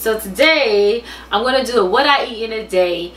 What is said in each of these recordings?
So today I'm gonna do what I eat in a day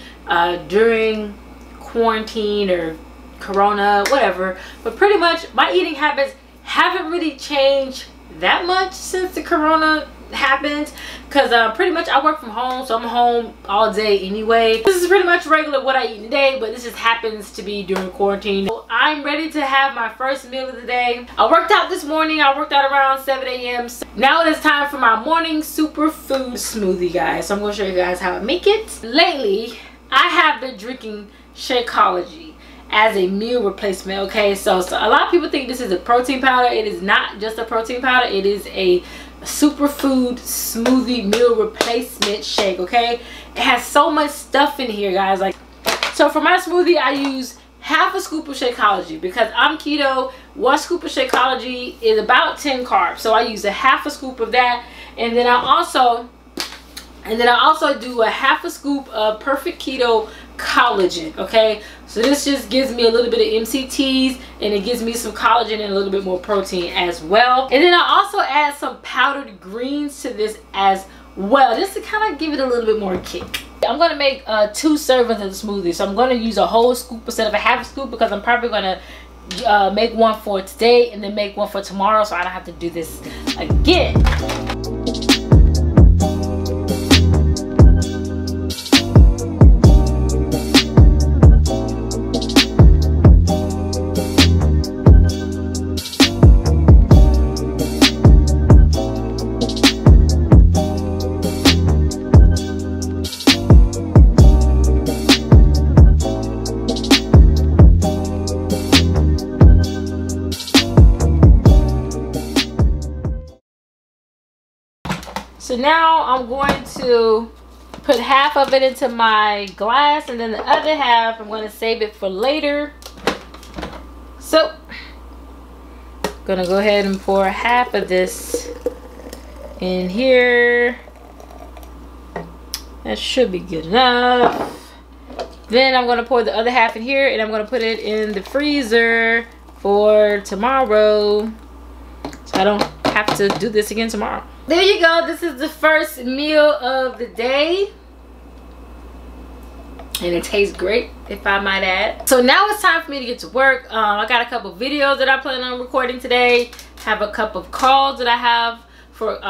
during quarantine or corona, whatever. But pretty much my eating habits haven't really changed that much since the corona happened, because pretty much I work from home, so I'm home all day anyway. This is pretty much regular what I eat in a day, but this just happens to be during quarantine. So I'm ready to have my first meal of the day. I worked out this morning. I worked out around 7 a.m. So now it is time for my morning superfood smoothie, guys. So I'm going to show you guys how I make it. Lately, I have been drinking Shakeology as a meal replacement. Okay, so a lot of people think this is a protein powder. It is not just a protein powder. It is a superfood smoothie meal replacement shake. Okay, it has so much stuff in here, guys. Like, so for my smoothie I use half a scoop of Shakeology because I'm keto. 1 scoop of Shakeology is about 10 carbs, so I use a half a scoop of that, and then I also do a half a scoop of Perfect Keto collagen. Okay, so this just gives me a little bit of MCTs, and it gives me some collagen and a little bit more protein as well. And then I also add some powdered greens to this as well, just to kind of give it a little bit more kick. I'm going to make 2 servings of the smoothie, so I'm going to use a whole scoop instead of a half scoop, because I'm probably going to make one for today and then make one for tomorrow, so I don't have to do this again. So now I'm going to put half of it into my glass, and then the other half I'm going to save it for later. So I'm going to go ahead and pour half of this in here. That should be good enough. Then I'm going to pour the other half in here, and I'm going to put it in the freezer for tomorrow, so I don't have to do this again tomorrow. There you go. This is the first meal of the day, and it tastes great, if I might add. So now it's time for me to get to work. I got a couple videos that I plan on recording today. Have a couple of calls that I have for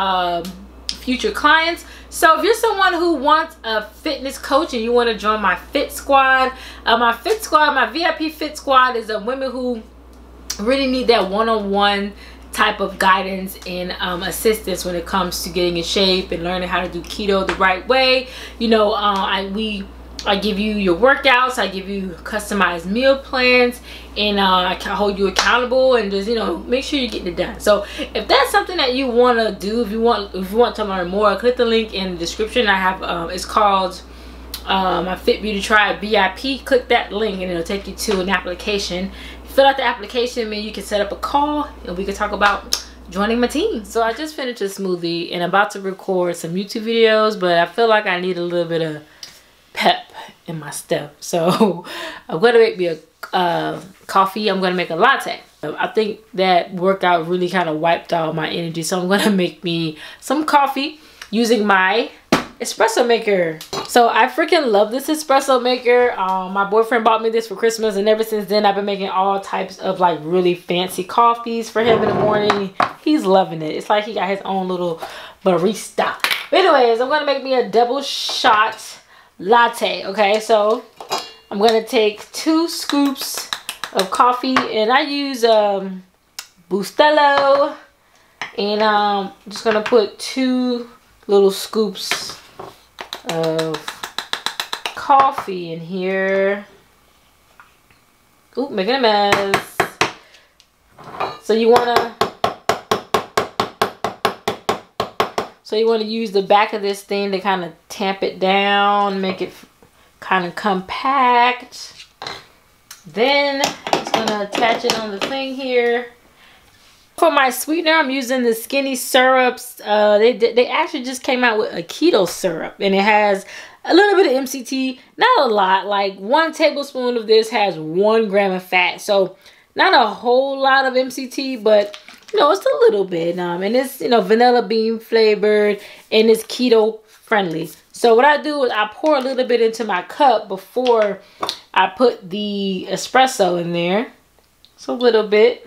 future clients. So if you're someone who wants a fitness coach and you want to join my Fit Squad, my VIP Fit Squad is women who really need that one-on-one type of guidance and assistance when it comes to getting in shape and learning how to do keto the right way. You know, I give you your workouts, I give you customized meal plans, and I can hold you accountable and just, you know, make sure you're getting it done. So if that's something that you want to do, if you want to learn more, click the link in the description. I have it's called my Fit Beauty Tribe VIP. Click that link and it'll take you to an application. Fill out the application, and you can set up a call and we can talk about joining my team. So I just finished a smoothie and I'm about to record some YouTube videos, but I feel like I need a little bit of pep in my step. So I'm gonna make me a coffee. I'm gonna make a latte. I think that workout really kind of wiped out my energy, so I'm gonna make me some coffee using my espresso maker. So I freaking love this espresso maker. My boyfriend bought me this for Christmas, and ever since then I've been making all types of like really fancy coffees for him in the morning. He's loving it. It's like he got his own little barista. But anyways, I'm gonna make me a double shot latte. Okay, so I'm gonna take 2 scoops of coffee, and I use Bustelo, and I'm just gonna put 2 little scoops of coffee in here. Ooh, making a mess. So you wanna use the back of this thing to kind of tamp it down, make it kind of compact. Then just gonna attach it on the thing here. For my sweetener, I'm using the Skinny syrups. They actually just came out with a keto syrup, and it has a little bit of MCT, not a lot. Like 1 tablespoon of this has 1 gram of fat, so not a whole lot of MCT, but you know, it's a little bit. And it's, you know, vanilla bean flavored, and it's keto Keto-Friendly. So what I do is I pour a little bit into my cup before I put the espresso in there. So a little bit.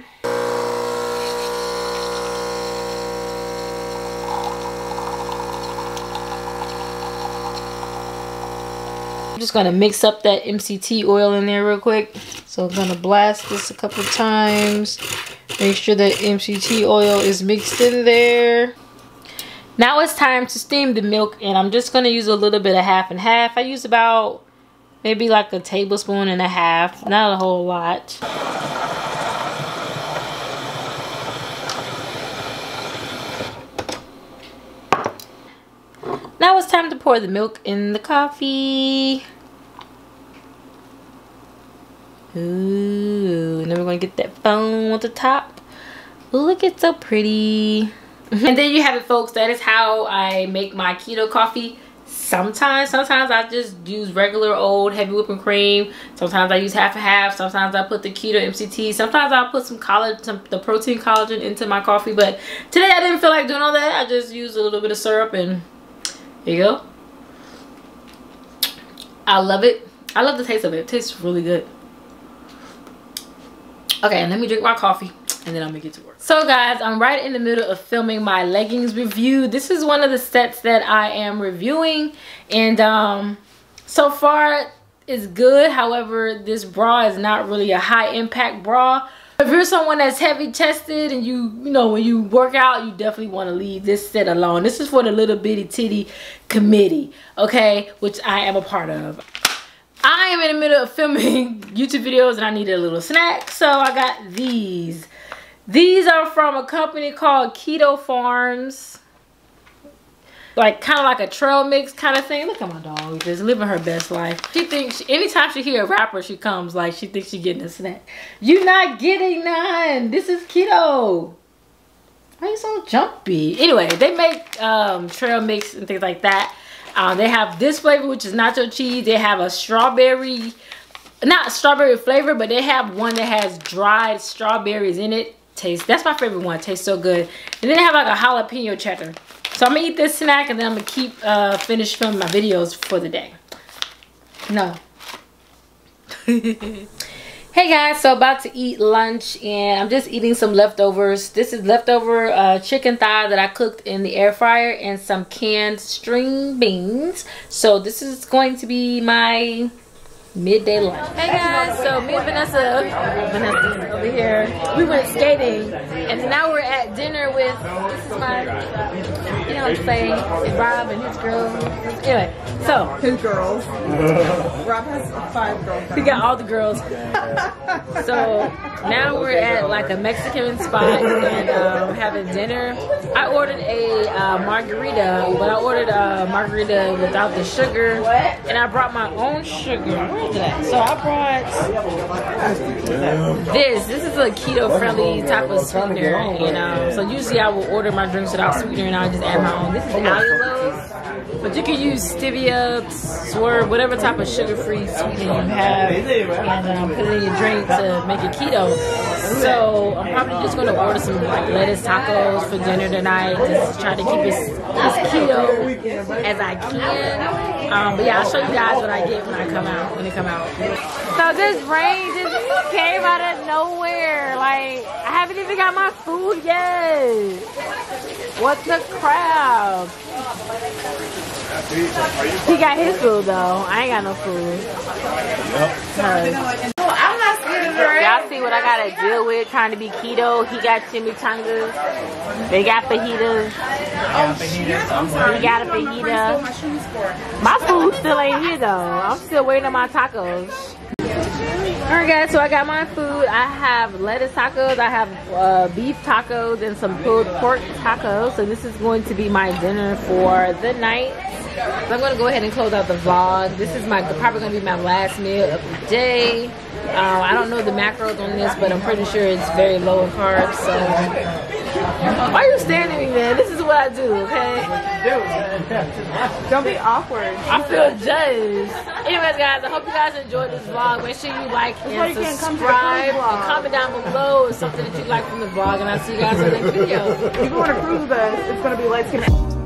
I'm just gonna mix up that MCT oil in there real quick. So I'm gonna blast this a couple times. Make sure that MCT oil is mixed in there. Now it's time to steam the milk, and I'm just gonna use a little bit of half and half. I use about maybe like a tablespoon and a half, not a whole lot. Now it's time to pour the milk in the coffee. Ooh, and then we're gonna get that foam at the top. Look, it's so pretty. And there you have it, folks. That is how I make my keto coffee. Sometimes I just use regular old heavy whipping cream. Sometimes I use half and half. Sometimes I put the keto MCT. Sometimes I'll put some collagen, the protein collagen into my coffee. But today I didn't feel like doing all that. I just used a little bit of syrup, and there you go. I love it. I love the taste of it. It tastes really good. Okay, let me drink my coffee and then I'm gonna get to work. So guys, I'm right in the middle of filming my leggings review. This is one of the sets that I am reviewing, and so far it's good. However, this bra is not really a high impact bra. If you're someone that's heavy chested and you know, when you work out, you definitely want to leave this set alone. This is for the little bitty titty committee, okay, which I am a part of. I am in the middle of filming YouTube videos and I needed a little snack, so I got these. These are from a company called Keto Farms. Like, kind of like a trail mix kind of thing. Look at my dog, just living her best life. She thinks, anytime she hear a rapper, she comes like she thinks she's getting a snack. You're not getting none. This is keto. Why are you so jumpy? Anyway, they make trail mix and things like that. They have this flavor, which is nacho cheese. They have a strawberry, not strawberry flavor, but they have one that has dried strawberries in it. That's my favorite one. It tastes so good. And then they have like a jalapeno cheddar. So I'm gonna eat this snack and then I'm gonna keep finish filming my videos for the day. No. Hey guys, so about to eat lunch and I'm just eating some leftovers. This is leftover chicken thigh that I cooked in the air fryer and some canned string beans. So this is going to be my midday lunch. Hey guys, so me and Vanessa over here, we went skating and now we're at dinner with, this is my, you know what I'm saying, Rob and his girls. Anyway, so. His girls. Rob has 5 girls. He got all the girls. So now we're at like a Mexican spot and having dinner. I ordered a margarita, but I ordered a margarita without the sugar and I brought my own sugar. So I brought this is a keto-friendly type of sweetener, and so usually I will order my drinks without sweetener and I'll just add my own. This is allulose, but you can use stevia, swerve, whatever type of sugar-free sweetener you have, and put it in your drink to make it keto. So I'm probably just going to order some like lettuce tacos for dinner tonight, just try to keep it as keto as I can. But yeah, I'll show you guys what I get when it come out. So this rain just came out of nowhere. Like, I haven't even got my food yet. What the crap? He got his food though. I ain't got no food. I'm not scared of her. Y'all see what I gotta deal with trying to be keto. He got chimichangas. They got fajitas. He got a fajita. My food still ain't here though. I'm still waiting on my tacos. Alright guys, so I got my food. I have lettuce tacos, I have beef tacos, and some pulled pork tacos. So this is going to be my dinner for the night. So I'm going to go ahead and close out the vlog. This is probably going to be my last meal of the day. I don't know the macros on this, but I'm pretty sure it's very low in carbs. So why are you staring at me, man? This is what I do, okay? Don't be awkward. I feel judged. Anyways, guys, I hope you guys enjoyed this vlog. Make sure you like and subscribe and comment down below if something that you like from the vlog. And I'll see you guys in the next video. If you want to prove that it's going to be light skin.